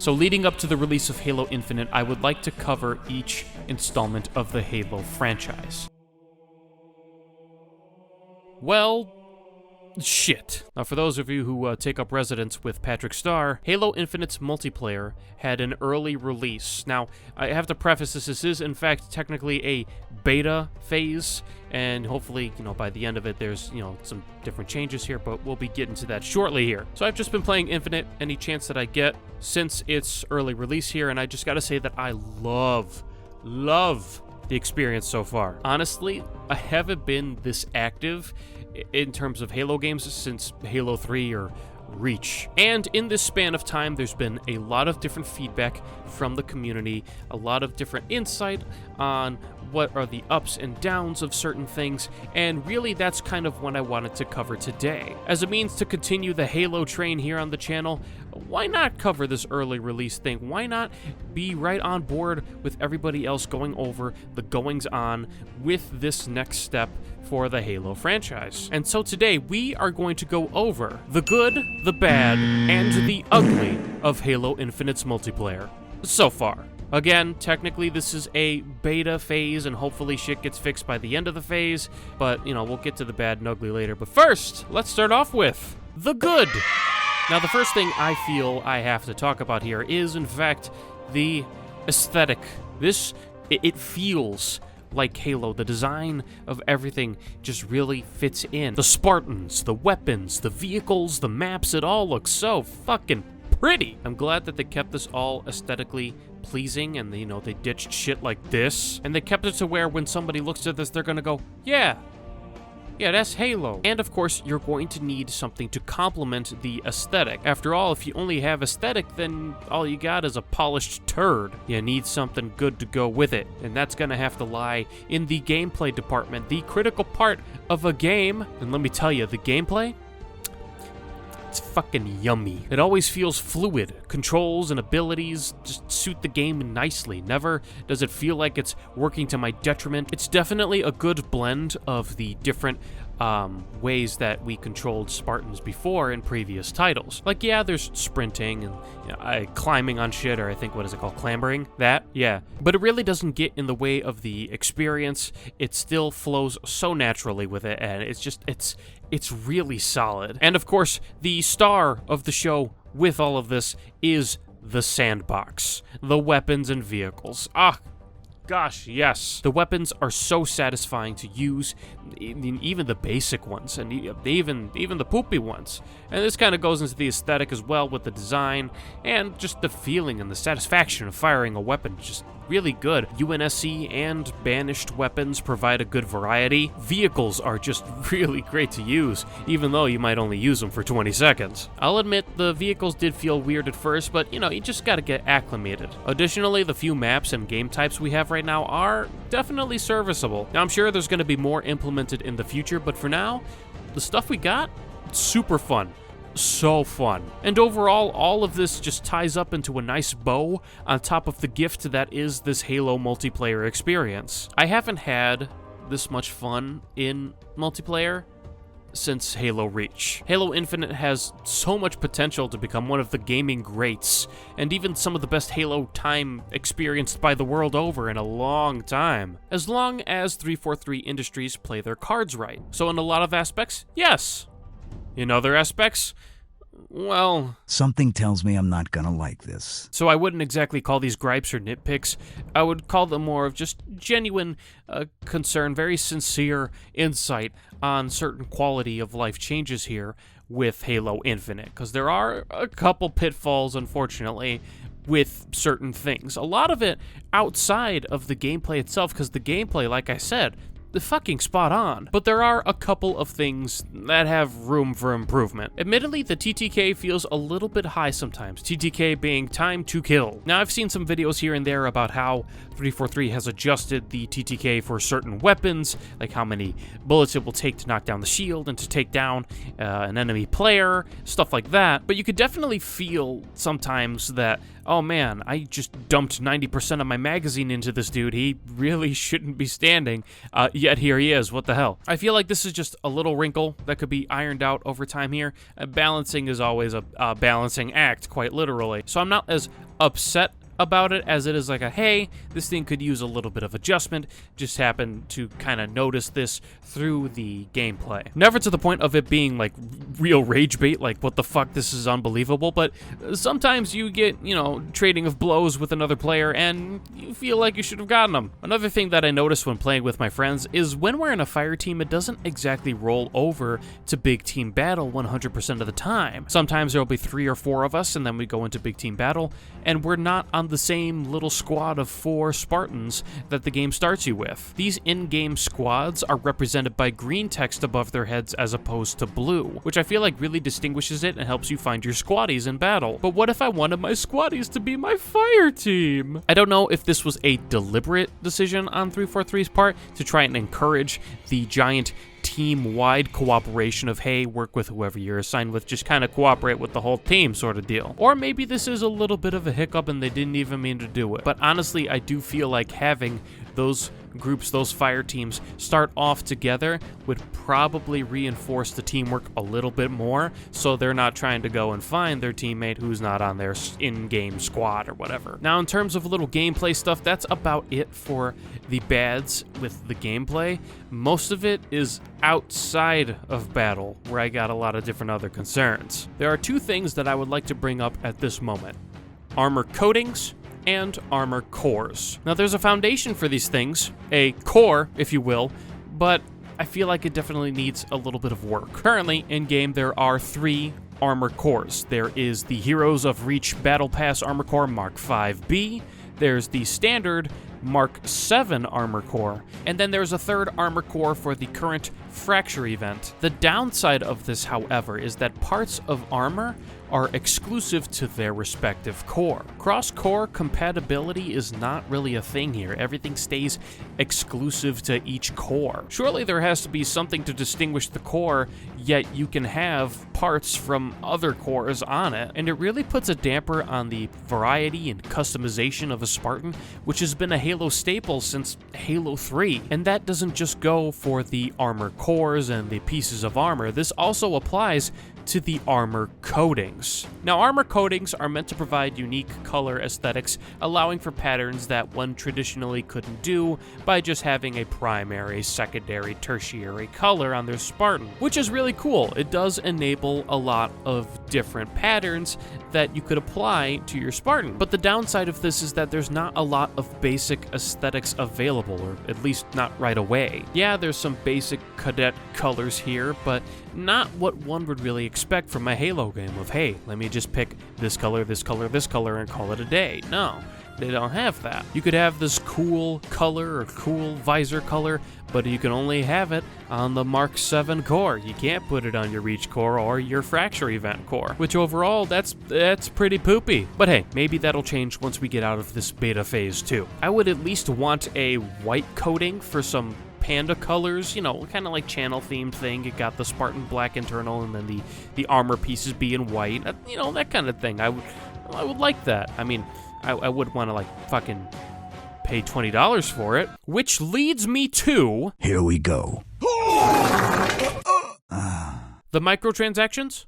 So leading up to the release of Halo Infinite, I would like to cover each installment of the Halo franchise. Well, shit. Now, for those of you who take up residence with Patrick Star, Halo Infinite's multiplayer had an early release. Now, I have to preface this is in fact technically a beta phase, and hopefully, by the end of it, there's, some different changes here, but we'll be getting to that shortly here. So I've just been playing Infinite any chance that I get since its early release here, and I just gotta say that I love the experience so far. Honestly, I haven't been this active in terms of Halo games since Halo 3 or Reach. And in this span of time, there's been a lot of different feedback from the community, a lot of different insight on what are the ups and downs of certain things, and really that's kind of what I wanted to cover today. As a means to continue the Halo train here on the channel, why not cover this early release thing? Why not be right on board with everybody else going over the goings-on with this next step for the Halo franchise? And so today, we are going to go over the good, the bad, and the ugly of Halo Infinite's multiplayer so far. Again, technically this is a beta phase, and hopefully shit gets fixed by the end of the phase, but, we'll get to the bad and ugly later. But first, let's start off with the good. Now, the first thing I feel I have to talk about here is, in fact, the aesthetic. It feels like Halo. The design of everything just really fits in. The Spartans, the weapons, the vehicles, the maps, it all looks so fucking pretty. I'm glad that they kept this all aesthetically pleasing, and they ditched shit like this, and they kept it to where when somebody looks at this, they're gonna go, yeah, that's Halo. And of course, you're going to need something to complement the aesthetic. After all, if you only have aesthetic, then all you got is a polished turd. You need something good to go with it, and that's gonna have to lie in the gameplay department, the critical part of a game. And let me tell you, the gameplay, it's fucking yummy. It always feels fluid. Controls and abilities just suit the game nicely. Never does it feel like it's working to my detriment. It's definitely a good blend of the different ways that we controlled Spartans before in previous titles. Like, yeah, there's sprinting and climbing on shit, or I think, what is it called? Clambering? That? Yeah. But it really doesn't get in the way of the experience. It still flows so naturally with it, and it's really solid. And of course, the star of the show with all of this is the sandbox, the weapons and vehicles. Gosh, yes. The weapons are so satisfying to use, even the basic ones, and even the poopy ones. And this kind of goes into the aesthetic as well, with the design, and just the feeling and the satisfaction of firing a weapon. Just really good. UNSC and banished weapons provide a good variety. Vehicles are just really great to use, even though you might only use them for 20 seconds. I'll admit the vehicles did feel weird at first, but you just gotta get acclimated. Additionally, the few maps and game types we have right now are definitely serviceable. Now, I'm sure there's gonna be more implemented in the future, but for now, the stuff we got, it's super fun. So fun. And overall, all of this just ties up into a nice bow on top of the gift that is this Halo multiplayer experience. I haven't had this much fun in multiplayer since Halo Reach. Halo Infinite has so much potential to become one of the gaming greats, and even some of the best Halo time experienced by the world over in a long time. As long as 343 Industries play their cards right. So in a lot of aspects, yes. In other aspects, well, something tells me I'm not gonna like this. So I wouldn't exactly call these gripes or nitpicks. I would call them more of just genuine concern, very sincere insight on certain quality of life changes here with Halo Infinite, because there are a couple pitfalls, unfortunately, with certain things. A lot of it outside of the gameplay itself, because the gameplay, like I said, the fucking spot on. But there are a couple of things that have room for improvement. Admittedly, the TTK feels a little bit high sometimes, TTK being time to kill. Now, I've seen some videos here and there about how 343 has adjusted the TTK for certain weapons, like how many bullets it will take to knock down the shield and to take down an enemy player, stuff like that. But you could definitely feel sometimes that, oh man, I just dumped 90% of my magazine into this dude. He really shouldn't be standing. yet here he is. What the hell? I feel like this is just a little wrinkle that could be ironed out over time here. Balancing is always a balancing act, quite literally. So I'm not as upset about it as it is like a, hey, this thing could use a little bit of adjustment. Just happened to kind of notice this through the gameplay. Never to the point of it being like real rage bait, like what the fuck, this is unbelievable, but sometimes you get, trading of blows with another player and you feel like you should have gotten them. Another thing that I noticed when playing with my friends is when we're in a fire team, it doesn't exactly roll over to big team battle 100% of the time. Sometimes there'll be 3 or 4 of us and then we go into big team battle and we're not on the same little squad of 4 Spartans that the game starts you with. These in-game squads are represented by green text above their heads as opposed to blue, which I feel like really distinguishes it and helps you find your squaddies in battle. But what if I wanted my squaddies to be my fire team? I don't know if this was a deliberate decision on 343's part to try and encourage the giant team-wide cooperation of, hey, work with whoever you're assigned with, just kind of cooperate with the whole team sort of deal. Or maybe this is a little bit of a hiccup and they didn't even mean to do it. But honestly, I do feel like having those groups, those fire teams, start off together would probably reinforce the teamwork a little bit more, so they're not trying to go and find their teammate who's not on their in-game squad or whatever. Now, in terms of little gameplay stuff, that's about it for the bads with the gameplay. Most of it is outside of battle, where I got a lot of different other concerns. There are 2 things that I would like to bring up at this moment: armor coatings and armor cores. Now, there's a foundation for these things, a core, if you will, but I feel like it definitely needs a little bit of work. Currently, in-game, there are 3 armor cores. There is the Heroes of Reach Battle Pass Armor Core Mark 5B, there's the standard Mark 7 Armor Core, and then there's a 3rd Armor Core for the current Fracture event. The downside of this, however, is that parts of armor are exclusive to their respective core. Cross-core compatibility is not really a thing here. Everything stays exclusive to each core. Surely there has to be something to distinguish the core, yet you can have parts from other cores on it, and it really puts a damper on the variety and customization of a Spartan, which has been a Halo staple since Halo 3. And that doesn't just go for the armor cores and the pieces of armor. This also applies to the armor coatings. Now, armor coatings are meant to provide unique color aesthetics, allowing for patterns that one traditionally couldn't do by just having a primary, secondary, tertiary color on their Spartan, which is really cool. It does enable a lot of different patterns that you could apply to your Spartan. But the downside of this is that there's not a lot of basic aesthetics available, or at least not right away. Yeah, there's some basic cadet colors here, but not what one would really expect from a Halo game of, hey, let me just pick this color, this color, this color, and call it a day. No, they don't have that. You could have this cool color or cool visor color, but you can only have it on the Mark 7 core. You can't put it on your Reach core or your Fracture event core, which overall, that's pretty poopy. But hey, maybe that'll change once we get out of this beta phase too. I would at least want a white coating for some panda colors, kind of like channel themed thing. You got the Spartan black internal and then the armor pieces being white, that kind of thing. I would like that. I mean, I would want to like fucking pay $20 for it, which leads me to... Here we go. The microtransactions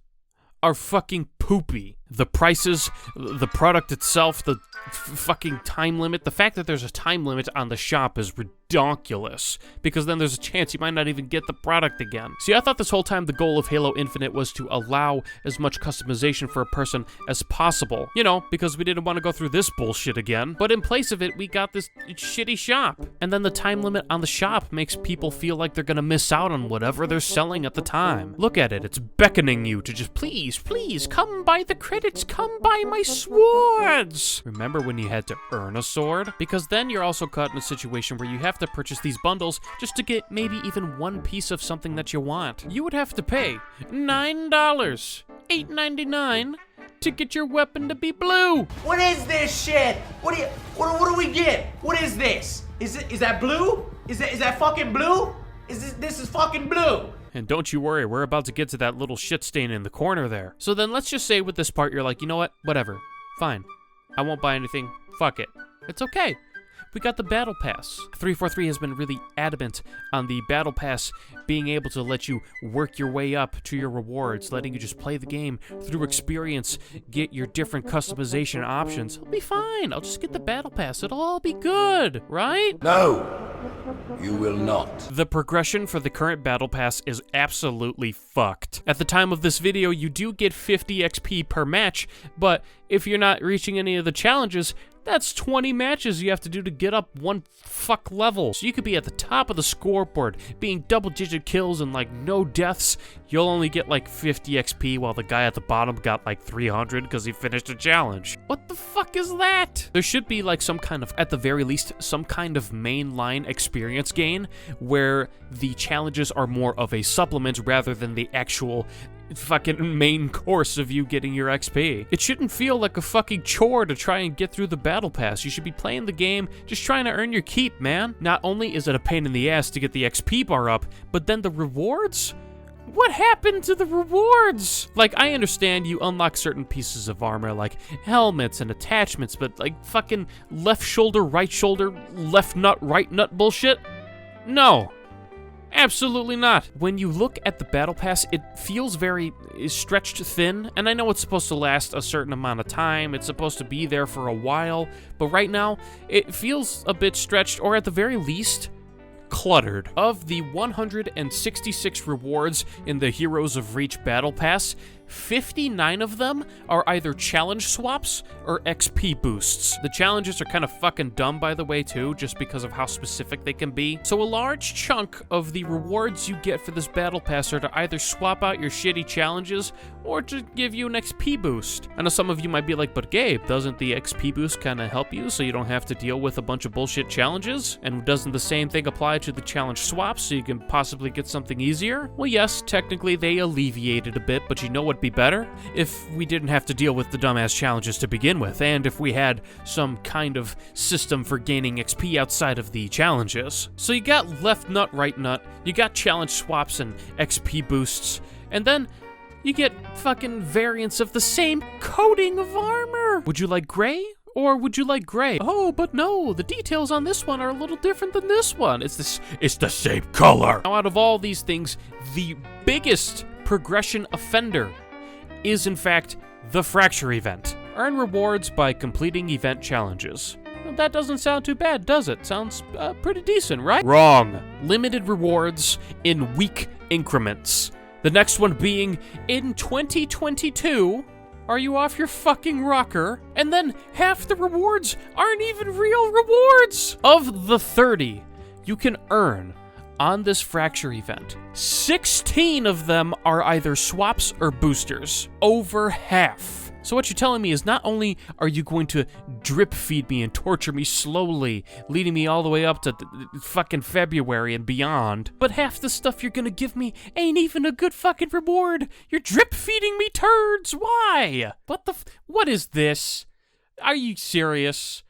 are fucking poopy. The prices, the product itself, the fucking time limit. The fact that there's a time limit on the shop is ridiculous, because then there's a chance you might not even get the product again. See, I thought this whole time the goal of Halo Infinite was to allow as much customization for a person as possible, because we didn't want to go through this bullshit again. But in place of it, we got this shitty shop. And then the time limit on the shop makes people feel like they're gonna miss out on whatever they're selling at the time. Look at it, it's beckoning you to just please, come buy the credits, come buy my swords. Remember when you had to earn a sword? Because then you're also caught in a situation where you have to purchase these bundles just to get maybe even one piece of something that you want. You would have to pay $9, $8.99 to get your weapon to be blue. What is this shit? What do we get? What is this? Is that blue? Is that fucking blue? This is fucking blue. And don't you worry, we're about to get to that little shit stain in the corner there. So then let's just say with this part, you're like, you know what? Whatever. Fine. I won't buy anything. Fuck it. It's okay. we got the Battle Pass. 343 has been really adamant on the Battle Pass being able to let you work your way up to your rewards, letting you just play the game through experience, get your different customization options. I'll be fine. I'll just get the Battle Pass. It'll all be good, right? No, you will not. The progression for the current Battle Pass is absolutely fucked. At the time of this video, you do get 50 XP per match, but if you're not reaching any of the challenges, that's 20 matches you have to do to get up one fuck level. So you could be at the top of the scoreboard, being double-digit kills and like no deaths. You'll only get like 50 XP while the guy at the bottom got like 300 because he finished a challenge. What the fuck is that? There should be like some kind of, at the very least, some kind of mainline experience gain where the challenges are more of a supplement rather than the actual fucking main course of you getting your XP. It shouldn't feel like a fucking chore to try and get through the Battle Pass. You should be playing the game just trying to earn your keep, man. Not only is it a pain in the ass to get the XP bar up, but then the rewards? What happened to the rewards? Like, I understand you unlock certain pieces of armor, like helmets and attachments, but like fucking left shoulder, left nut, right nut bullshit? No. Absolutely not. When you look at the Battle Pass, it feels very stretched thin, and I know it's supposed to last a certain amount of time, it's supposed to be there for a while, but right now, it feels a bit stretched, or at the very least, cluttered. Of the 166 rewards in the Heroes of Reach Battle Pass, 59 of them are either challenge swaps or XP boosts. The challenges are kind of fucking dumb, by the way, too, just because of how specific they can be. So a large chunk of the rewards you get for this Battle Pass are to either swap out your shitty challenges or to give you an XP boost. I know some of you might be like, but Gabe, doesn't the XP boost kind of help you so you don't have to deal with a bunch of bullshit challenges? And doesn't the same thing apply to the challenge swaps so you can possibly get something easier? Well, yes, technically they alleviated a bit, but you know what'd be better? If we didn't have to deal with the dumbass challenges to begin with, and if we had some kind of system for gaining XP outside of the challenges. So you got left nut, right nut, you got challenge swaps and XP boosts, and then you get fucking variants of the same coating of armor. Would you like gray? Or would you like gray? Oh, but no, the details on this one are a little different than this one. It's the same color. Now, out of all these things, the biggest progression offender is in fact the Fracture event. Earn rewards by completing event challenges. Well, that doesn't sound too bad, does it? Sounds pretty decent, right? Wrong. Limited rewards in week increments. The next one being in 2022. Are you off your fucking rocker? And then half the rewards aren't even real rewards. Of the 30 you can earn on this Fracture event, 16 of them are either swaps or boosters. Over half. So what you're telling me is not only are you going to drip feed me and torture me slowly, leading me all the way up to fucking February and beyond, but half the stuff you're gonna give me ain't even a good fucking reward. You're drip feeding me turds. Why? What is this? Are you serious?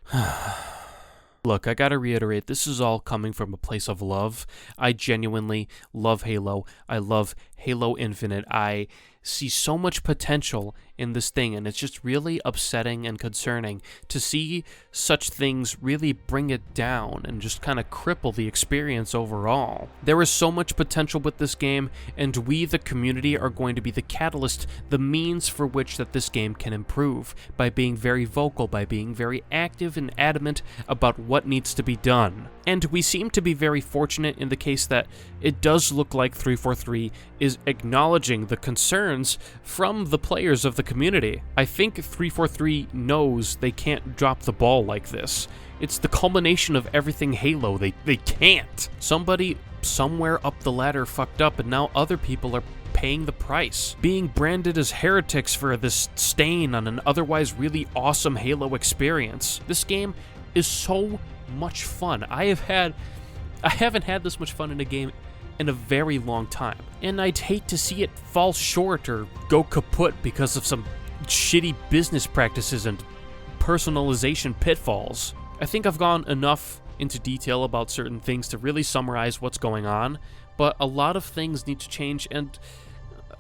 Look, I gotta reiterate, this is all coming from a place of love. I genuinely love Halo. I love Halo Infinite. I see so much potential in this thing, and it's just really upsetting and concerning to see such things really bring it down and just kind of cripple the experience overall. There is so much potential with this game, and we, the community, are going to be the catalyst, the means for which that this game can improve, by being very vocal, by being very active and adamant about what needs to be done. And we seem to be very fortunate in the case that it does look like 343 is acknowledging the concerns from the players of the community. I think 343 knows they can't drop the ball like this. It's the culmination of everything Halo. They can't. Somebody somewhere up the ladder fucked up, and now other people are paying the price, being branded as heretics for this stain on an otherwise really awesome Halo experience. This game is so much fun. I haven't had this much fun in a game in a very long time, and I'd hate to see it fall short or go kaput because of some shitty business practices and personalization pitfalls. I think I've gone enough into detail about certain things to really summarize what's going on, but a lot of things need to change, and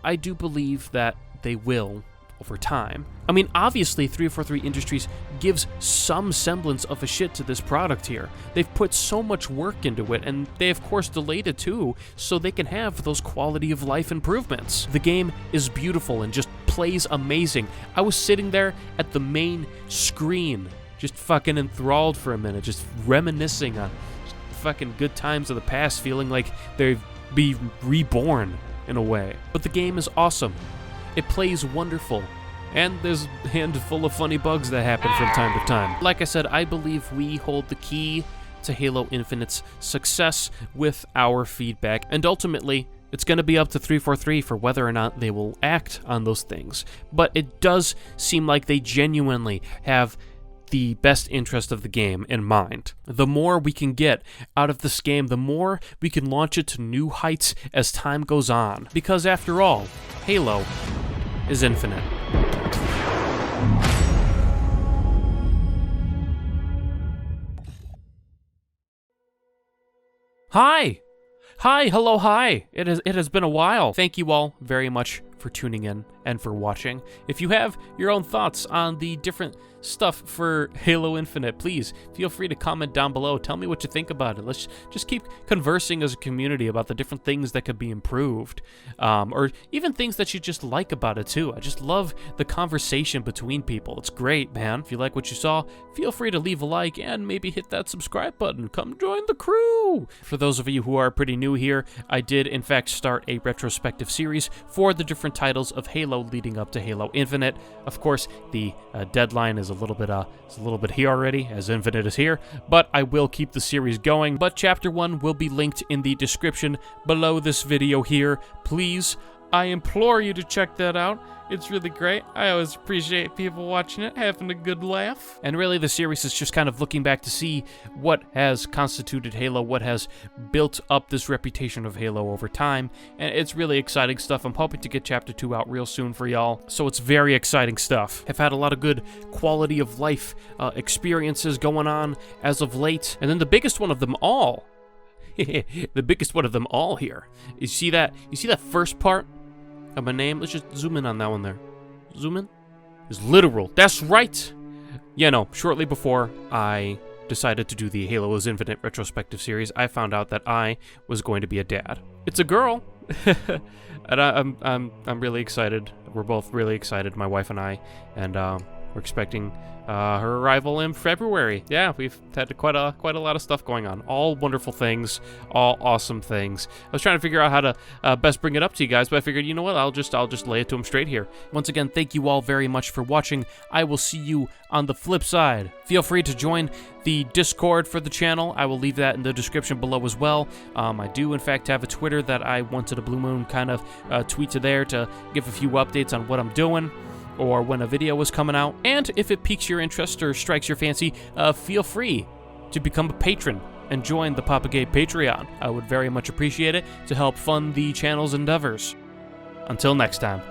I do believe that they will over time. I mean, obviously 343 Industries gives some semblance of a shit to this product here. They've put so much work into it, and they of course delayed it too, so they can have those quality of life improvements. The game is beautiful and just plays amazing. I was sitting there at the main screen, just fucking enthralled for a minute, just reminiscing on fucking good times of the past, feeling like they'd be reborn in a way. But the game is awesome. It plays wonderful. And there's a handful of funny bugs that happen from time to time. Like I said, I believe we hold the key to Halo Infinite's success with our feedback. And ultimately, it's going to be up to 343 for whether or not they will act on those things. But it does seem like they genuinely have the best interest of the game in mind. The more we can get out of this game, the more we can launch it to new heights as time goes on. Because after all, Halo is infinite. Hi! Hi, hello, hi! It has been a while. Thank you all very much for tuning in and for watching. If you have your own thoughts on the different stuff for Halo Infinite, please feel free to comment down below. Tell me what you think about it. Let's just keep conversing as a community about the different things that could be improved, or even things that you just like about it too. I just love the conversation between people. It's great, man. If you like what you saw, feel free to leave a like and maybe hit that subscribe button. Come join the crew! For those of you who are pretty new here, I did in fact start a retrospective series for the different titles of Halo leading up to Halo Infinite. Of course, the deadline is a little bit here already, as Infinite is here, but I will keep the series going. But Chapter 1 will be linked in the description below this video here. Please, I implore you to check that out. It's really great. I always appreciate people watching it, having a good laugh. And really, the series is just kind of looking back to see what has constituted Halo, what has built up this reputation of Halo over time. And it's really exciting stuff. I'm hoping to get Chapter 2 out real soon for y'all. So it's very exciting stuff. I've had a lot of good quality of life experiences going on as of late. And then the biggest one of them all, the biggest one of them all here, you see that first part of my name? Let's just zoom in on that one there. Zoom in? Is literal. That's right! Yeah, no, shortly before I decided to do the Halo is Infinite retrospective series, I found out that I was going to be a dad. It's a girl! And I'm really excited. We're both really excited, my wife and I, and we're expecting her arrival in February. Yeah, we've had quite a lot of stuff going on. All wonderful things, all awesome things. I was trying to figure out how to best bring it up to you guys, but I figured, you know what, I'll just lay it to them straight here. Once again, thank you all very much for watching. I will see you on the flip side. Feel free to join the Discord for the channel. I will leave that in the description below as well. I do, in fact, have a Twitter that I wanted a Blue Moon kind of tweet to there to give a few updates on what I'm doing, or when a video was coming out. And if it piques your interest or strikes your fancy, feel free to become a patron and join the Papa Gabe Patreon. I would very much appreciate it to help fund the channel's endeavors. Until next time.